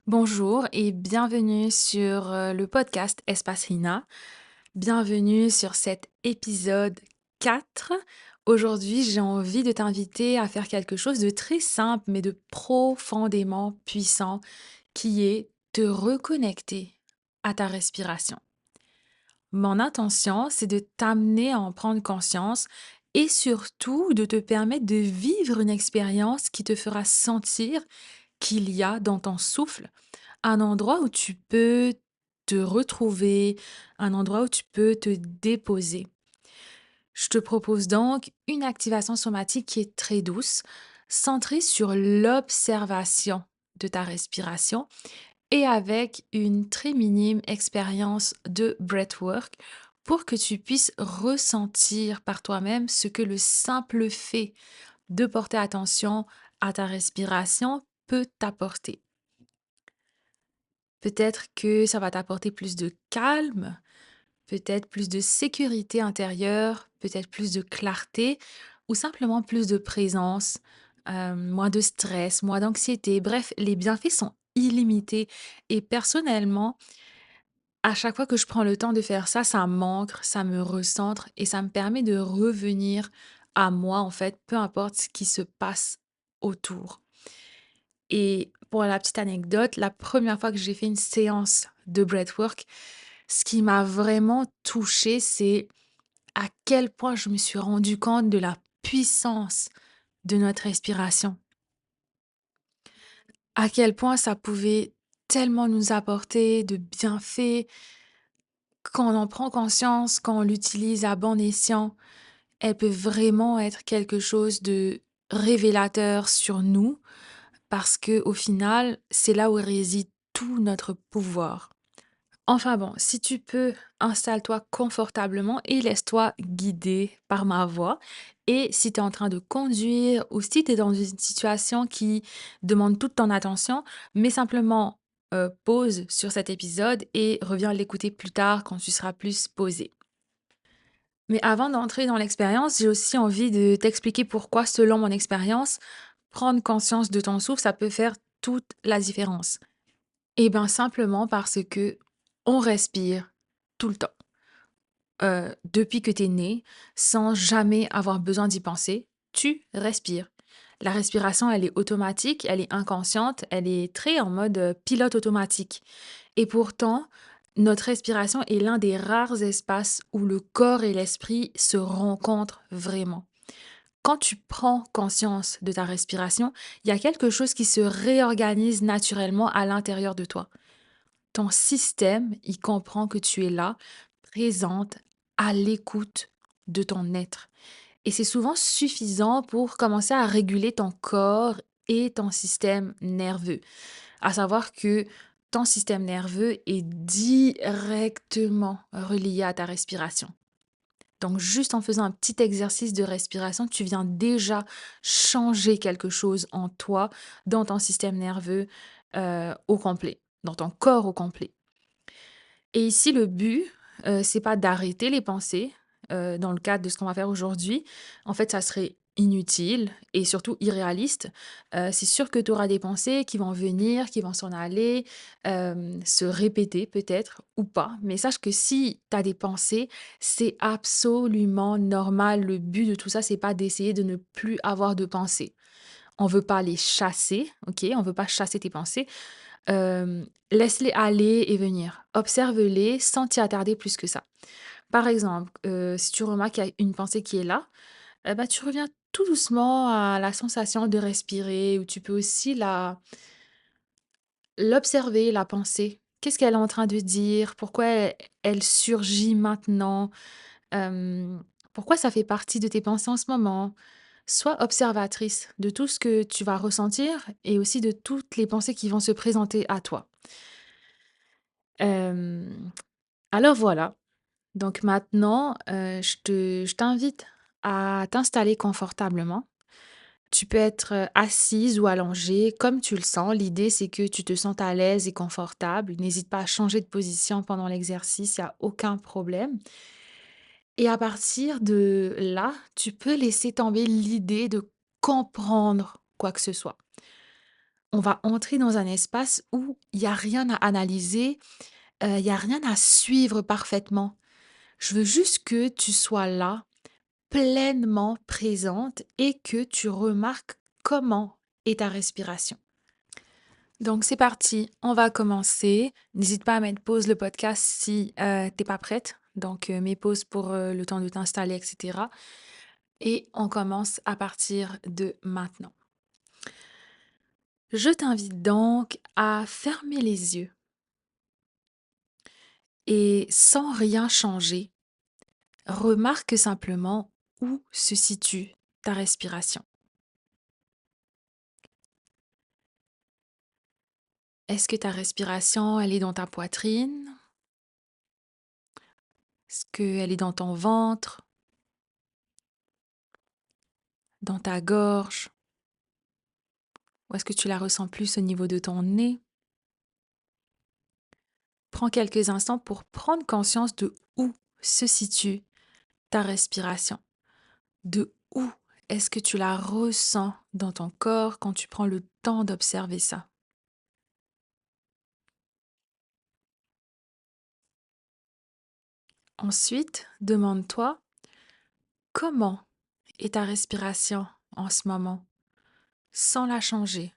Bonjour et bienvenue sur le podcast Espace Rina. Bienvenue sur cet épisode 4. Aujourd'hui, j'ai envie de t'inviter à faire quelque chose de très simple mais de profondément puissant qui est te reconnecter à ta respiration. Mon intention, c'est de t'amener à en prendre conscience et surtout de te permettre de vivre une expérience qui te fera sentir qu'il y a dans ton souffle un endroit où tu peux te retrouver, un endroit où tu peux te déposer. Je te propose donc une activation somatique qui est très douce, centrée sur l'observation de ta respiration et avec une très minime expérience de breathwork pour que tu puisses ressentir par toi-même ce que le simple fait de porter attention à ta respiration peut t'apporter. Peut-être que ça va t'apporter plus de calme, peut-être plus de sécurité intérieure, peut-être plus de clarté ou simplement plus de présence, moins de stress, moins d'anxiété. Bref, les bienfaits sont illimités et personnellement, à chaque fois que je prends le temps de faire ça, ça m'ancre, ça me recentre et ça me permet de revenir à moi, en fait, peu importe ce qui se passe autour. Et pour la petite anecdote, la première fois que j'ai fait une séance de breathwork, ce qui m'a vraiment touchée, c'est à quel point je me suis rendu compte de la puissance de notre respiration. À quel point ça pouvait tellement nous apporter de bienfaits. Quand on en prend conscience, quand on l'utilise à bon escient, elle peut vraiment être quelque chose de révélateur sur nous parce que au final, c'est là où réside tout notre pouvoir. Enfin bon, si tu peux, installe-toi confortablement et laisse-toi guider par ma voix. Et si tu es en train de conduire ou si tu es dans une situation qui demande toute ton attention, mets simplement pause sur cet épisode et reviens l'écouter plus tard quand tu seras plus posé. Mais avant d'entrer dans l'expérience, j'ai aussi envie de t'expliquer pourquoi, selon mon expérience, prendre conscience de ton souffle, ça peut faire toute la différence. Eh bien, simplement parce que on respire tout le temps, depuis que tu es né, sans jamais avoir besoin d'y penser, tu respires. La respiration, elle est automatique, elle est inconsciente, elle est très en mode, pilote automatique et pourtant, notre respiration est l'un des rares espaces où le corps et l'esprit se rencontrent vraiment. Quand tu prends conscience de ta respiration, il y a quelque chose qui se réorganise naturellement à l'intérieur de toi. Ton système, il comprend que tu es là, présente, à l'écoute de ton être. Et c'est souvent suffisant pour commencer à réguler ton corps et ton système nerveux. À savoir que ton système nerveux est directement relié à ta respiration. Donc juste en faisant un petit exercice de respiration, tu viens déjà changer quelque chose en toi, dans ton système nerveux au complet, dans ton corps au complet. Et ici, le but, c'est pas d'arrêter les pensées, dans le cadre de ce qu'on va faire aujourd'hui. En fait, ça serait inutile et surtout irréaliste. C'est sûr que tu auras des pensées qui vont venir, qui vont s'en aller, se répéter peut-être ou pas. Mais sache que si tu as des pensées, c'est absolument normal. Le but de tout ça, c'est pas d'essayer de ne plus avoir de pensées. On veut pas les chasser, OK? On veut pas chasser tes pensées. Laisse-les aller et venir. Observe-les sans t'y attarder plus que ça. Par exemple, si tu remarques qu'il y a une pensée qui est là, bah, tu reviens tout doucement à la sensation de respirer ou tu peux aussi l'observer, la pensée. Qu'est-ce qu'elle est en train de dire? Pourquoi elle surgit maintenant? Hem, Pourquoi ça fait partie de tes pensées en ce moment? Sois observatrice de tout ce que tu vas ressentir et aussi de toutes les pensées qui vont se présenter à toi. Hem, alors voilà, donc maintenant, je t'invite à t'installer confortablement. Tu peux être, assise ou allongée comme tu le sens. L'idée, c'est que tu te sentes à l'aise et confortable. N'hésite pas à changer de position pendant l'exercice, il y a aucun problème et à partir de là, tu peux laisser tomber l'idée de comprendre quoi que ce soit. On va entrer dans un espace où il y a rien à analyser, il y a rien à suivre parfaitement. Je veux juste que tu sois là, pleinement présente et que tu remarques comment est ta respiration. Donc c'est parti, on va commencer. N'hésite pas à mettre pause le podcast si t'es pas prête. Donc mets pause pour le temps de t'installer, etc. Et on commence à partir de maintenant. Je t'invite donc à fermer les yeux et sans rien changer, remarque simplement où se situe ta respiration. Est-ce que ta respiration, elle est dans ta poitrine? Est-ce qu'elle est dans ton ventre, dans ta gorge? Ou est-ce que tu la ressens plus au niveau de ton nez? Prends quelques instants pour prendre conscience de où se situe ta respiration. De où est-ce que tu la ressens dans ton corps quand tu prends le temps d'observer ça? Ensuite, demande-toi comment est ta respiration en ce moment, sans la changer.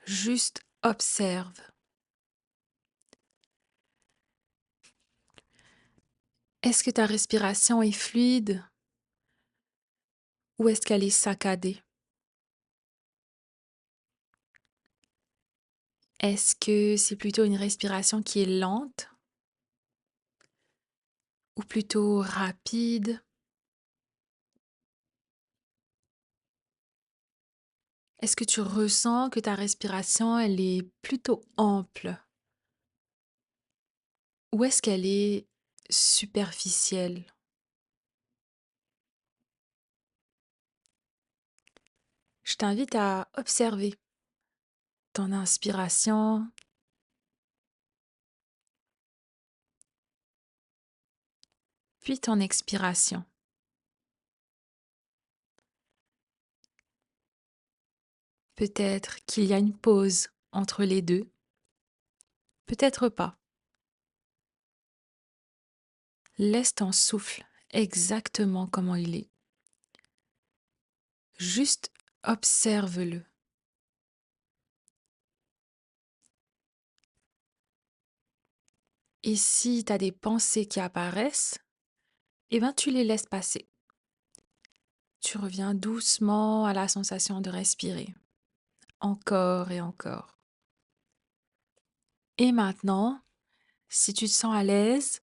Juste observe. Est-ce que ta respiration est fluide ou est-ce qu'elle est saccadée? Est-ce que c'est plutôt une respiration qui est lente ou plutôt rapide? Est-ce que tu ressens que ta respiration, elle est plutôt ample ou est-ce qu'elle est superficielle? Je t'invite à observer ton inspiration, puis ton expiration. Peut-être qu'il y a une pause entre les deux, peut-être pas. Laisse ton souffle exactement comment il est. Juste observe-le. Et si tu as des pensées qui apparaissent, eh ben tu les laisses passer. Tu reviens doucement à la sensation de respirer, encore et encore. Et maintenant, si tu te sens à l'aise,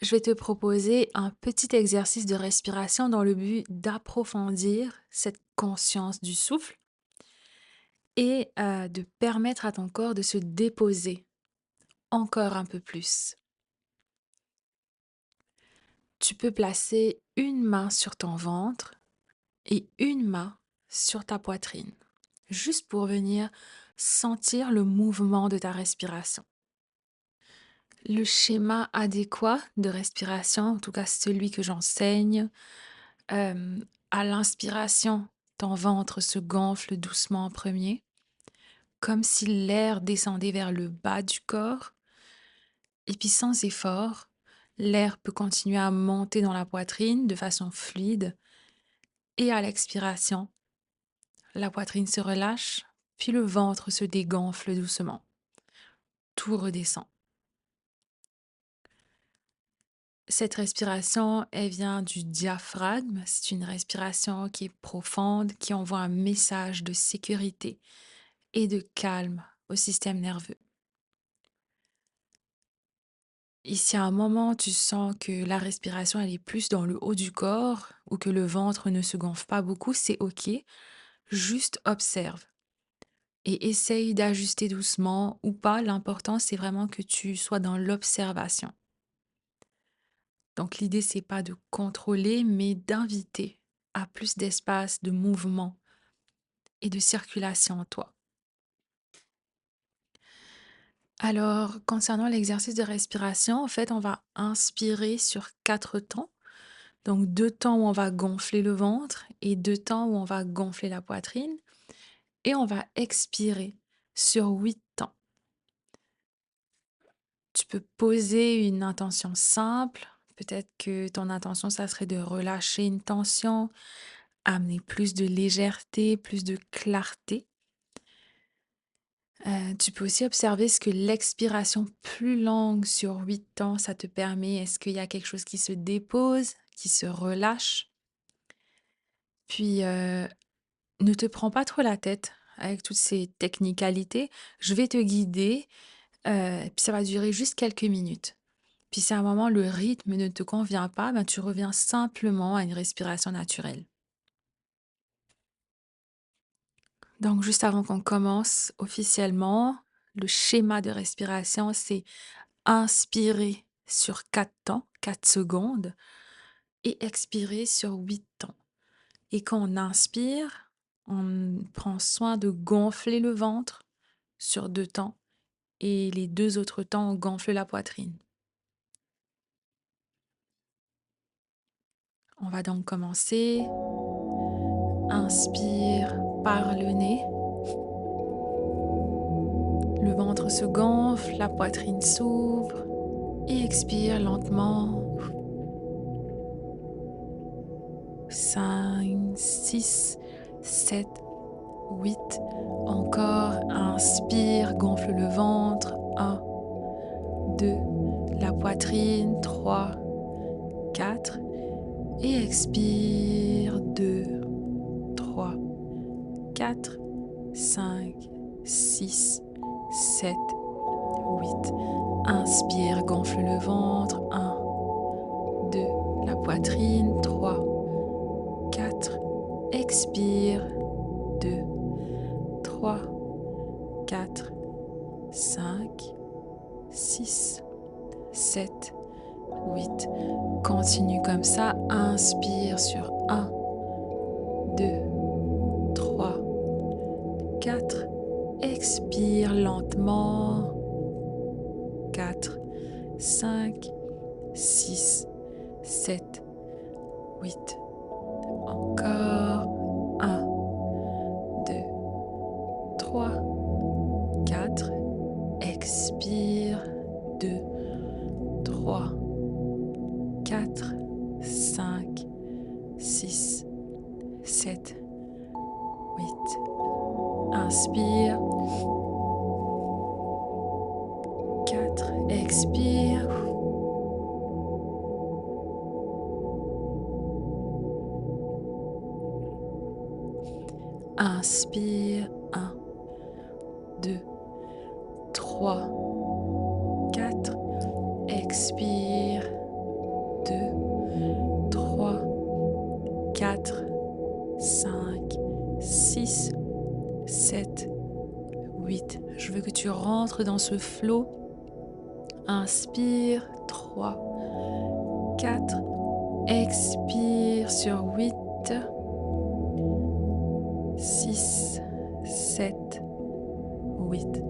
je vais te proposer un petit exercice de respiration dans le but d'approfondir cette conscience du souffle et de permettre à ton corps de se déposer encore un peu plus. Tu peux placer une main sur ton ventre et une main sur ta poitrine, juste pour venir sentir le mouvement de ta respiration. Le schéma adéquat de respiration, en tout cas celui que j'enseigne, à l'inspiration, ton ventre se gonfle doucement en premier, comme si l'air descendait vers le bas du corps, et puis sans effort, l'air peut continuer à monter dans la poitrine de façon fluide, et à l'expiration, la poitrine se relâche, puis le ventre se dégonfle doucement. Tout redescend. Cette respiration, elle vient du diaphragme. C'est une respiration qui est profonde, qui envoie un message de sécurité et de calme au système nerveux. Et si à un moment tu sens que la respiration elle est plus dans le haut du corps ou que le ventre ne se gonfle pas beaucoup, c'est ok. Juste observe et essaye d'ajuster doucement ou pas. L'important c'est vraiment que tu sois dans l'observation. Donc l'idée c'est pas de contrôler mais d'inviter à plus d'espace, de mouvement et de circulation en toi. Alors, concernant l'exercice de respiration, en fait, on va inspirer sur 4 temps. Donc 2 temps où on va gonfler le ventre et 2 temps où on va gonfler la poitrine. et on va expirer sur 8 temps. Tu peux poser une intention simple. Peut-être que ton intention, ça serait de relâcher une tension, amener plus de légèreté, plus de clarté. Tu peux aussi observer ce que l'expiration plus longue sur 8 temps, ça te permet. Est-ce qu'il y a quelque chose qui se dépose, qui se relâche? Puis, ne te prends pas trop la tête avec toutes ces technicalités. Je vais te guider, puis ça va durer juste quelques minutes. Puis si à un moment le rythme ne te convient pas, ben, tu reviens simplement à une respiration naturelle. Donc juste avant qu'on commence officiellement, le schéma de respiration, c'est inspirer sur 4 temps, 4 secondes et expirer sur 8 temps. Et quand on inspire, on prend soin de gonfler le ventre sur 2 temps et les 2 autres temps, on gonfle la poitrine. On va donc commencer. Inspire par le nez. Le ventre se gonfle, la poitrine s'ouvre et expire lentement. 5, 6, 7, 8. Encore, inspire, gonfle le ventre. 1, 2, la poitrine. 3, 4. Et expire. 2, 3, 4, 5, 6, 7, 8. Inspire, gonfle le ventre. 1, 2, la poitrine. 3, 4. Expire. 2, 3, 4, 5, 6, 7, 8. Continue comme ça. Inspire sur 1, 2, 3, 4. Expire lentement. 4, 5, 6, 7, 8. Encore. 1, 2, 3, 4. Expire. 2, 3, 4, 5, 6, 7, 8. Inspire. 4. Expire. Inspire. 1, 2, 3, 4. Expire. 2, 3, 4, 5, 6, 7, 8. Je veux que tu rentres dans ce flot. Inspire. 3, 4. Expire sur 8, 6, 7, 8.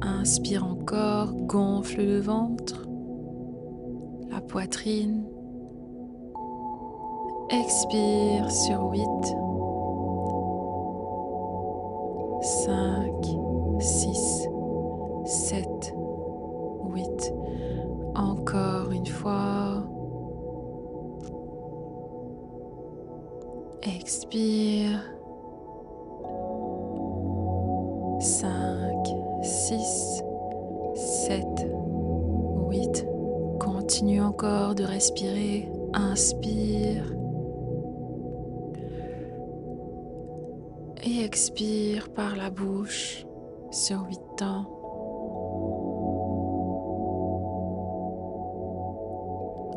Inspire encore, gonfle le ventre, la poitrine. Expire sur 8, 5, 6, 7, 8. Encore une fois. Expire. 5, 6, 7, 8. Continue encore de respirer. Inspire. Et expire par la bouche sur 8 temps.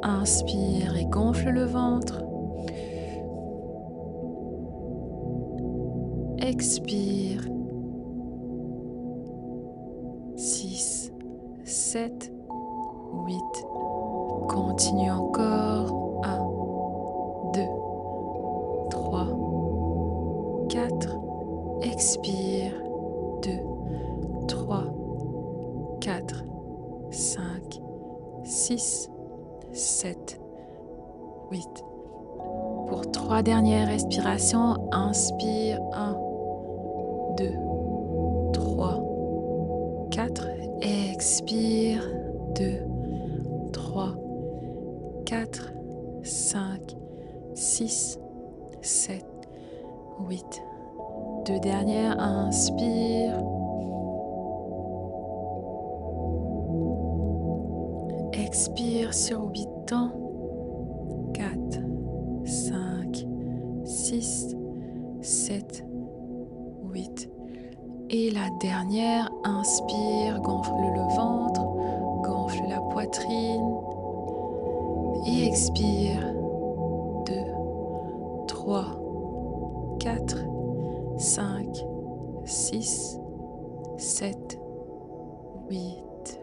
Inspire et gonfle le ventre. Expire. 6, 7, 8. Continue encore. 1, 2, 3, 4. Expire. 2, 3, 4, 5, 6, 7, 8. Pour 3 dernières respirations, inspire. 1, 2, 4. Expire. 2, 3, 4, 5, 6, 7, 8. Deux dernières. Inspire. Expire sur 8 temps. 4, 5, 6, 7, 8. Et la dernière, inspire, gonfle le ventre, gonfle la poitrine. Et expire. 2, 3, 4, 5, 6, 7, 8.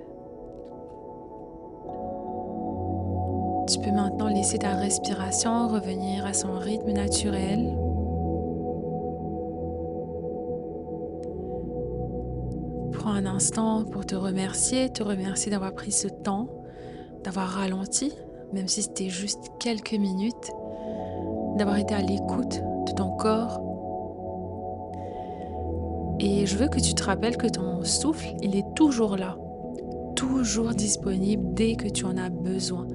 Tu peux maintenant laisser ta respiration revenir à son rythme naturel. Prends un instant pour te remercier d'avoir pris ce temps, d'avoir ralenti, même si c'était juste quelques minutes, d'avoir été à l'écoute de ton corps. Et je veux que tu te rappelles que ton souffle, il est toujours là, toujours disponible dès que tu en as besoin.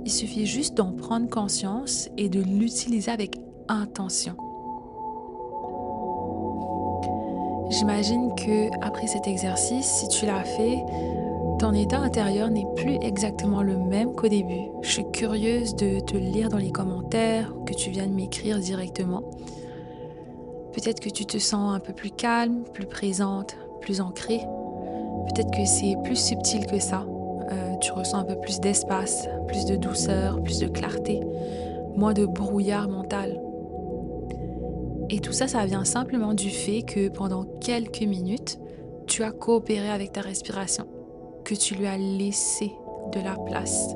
Il suffit juste d'en prendre conscience et de l'utiliser avec intention. J'imagine que après cet exercice, si tu l'as fait, ton état intérieur n'est plus exactement le même qu'au début. Je suis curieuse de te lire dans les commentaires ou que tu viennes m'écrire directement. Peut-être que tu te sens un peu plus calme, plus présente, plus ancrée. Peut-être que c'est plus subtil que ça. Tu ressens un peu plus d'espace, plus de douceur, plus de clarté, moins de brouillard mental. Et tout ça, ça vient simplement du fait que pendant quelques minutes, tu as coopéré avec ta respiration, que tu lui as laissé de la place.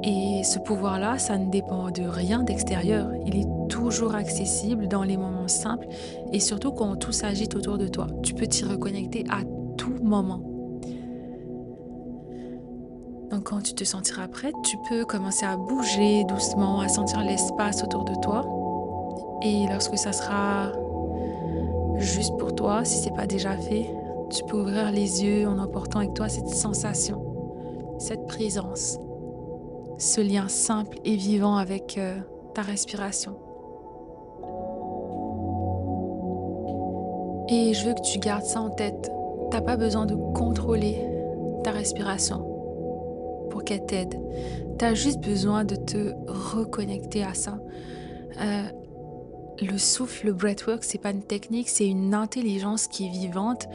Et ce pouvoir-là, ça ne dépend de rien d'extérieur. Il est toujours accessible dans les moments simples et surtout quand tout s'agite autour de toi. Tu peux t'y reconnecter à tout moment. Donc quand tu te sentiras prête, tu peux commencer à bouger doucement, à sentir l'espace autour de toi. Et lorsque ça sera juste pour toi, si c'est pas déjà fait, tu peux ouvrir les yeux en emportant avec toi cette sensation, cette présence, ce lien simple et vivant avec ta respiration. Et je veux que tu gardes ça en tête. T'as pas besoin de contrôler ta respiration pour qu'elle t'aide. Tu as juste besoin de te reconnecter à ça. Euh, le souffle, le breathwork, c'est pas une technique, c'est une intelligence qui est vivante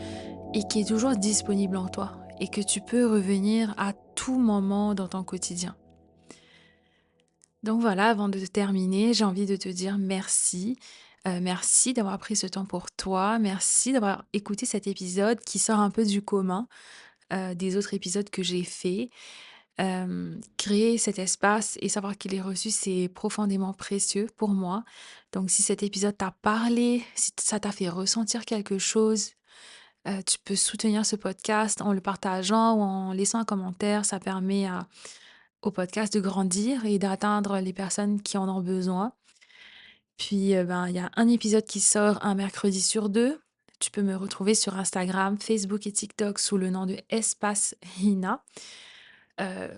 et qui est toujours disponible en toi et que tu peux revenir à tout moment dans ton quotidien. Donc voilà, avant de terminer, j'ai envie de te dire merci. Merci d'avoir pris ce temps pour toi. Merci d'avoir écouté cet épisode qui sort un peu du commun des autres épisodes que j'ai faits. Créer cet espace et savoir qu'il est reçu, c'est profondément précieux pour moi. Donc si cet épisode t'a parlé, si ça t'a fait ressentir quelque chose, tu peux soutenir ce podcast en le partageant ou en laissant un commentaire. Ça permet au podcast de grandir et d'atteindre les personnes qui en ont besoin. Puis, il y a un épisode qui sort un mercredi sur 2. Tu peux me retrouver sur Instagram, Facebook et TikTok sous le nom de Espace Hina.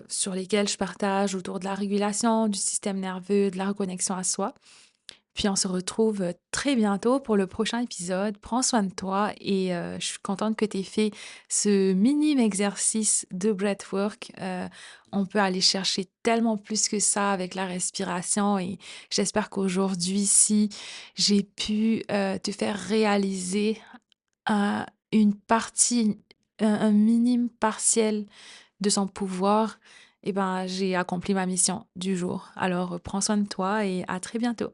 Sur lesquels je partage autour de la régulation du système nerveux, de la reconnexion à soi. Puis on se retrouve très bientôt pour le prochain épisode. Prends soin de toi et je suis contente que tu aies fait ce minime exercice de breathwork. On peut aller chercher tellement plus que ça avec la respiration et j'espère qu'aujourd'hui, si j'ai pu te faire réaliser un- une partie, un minime partiel de son pouvoir, eh ben, j'ai accompli ma mission du jour. Alors, prends soin de toi et à très bientôt.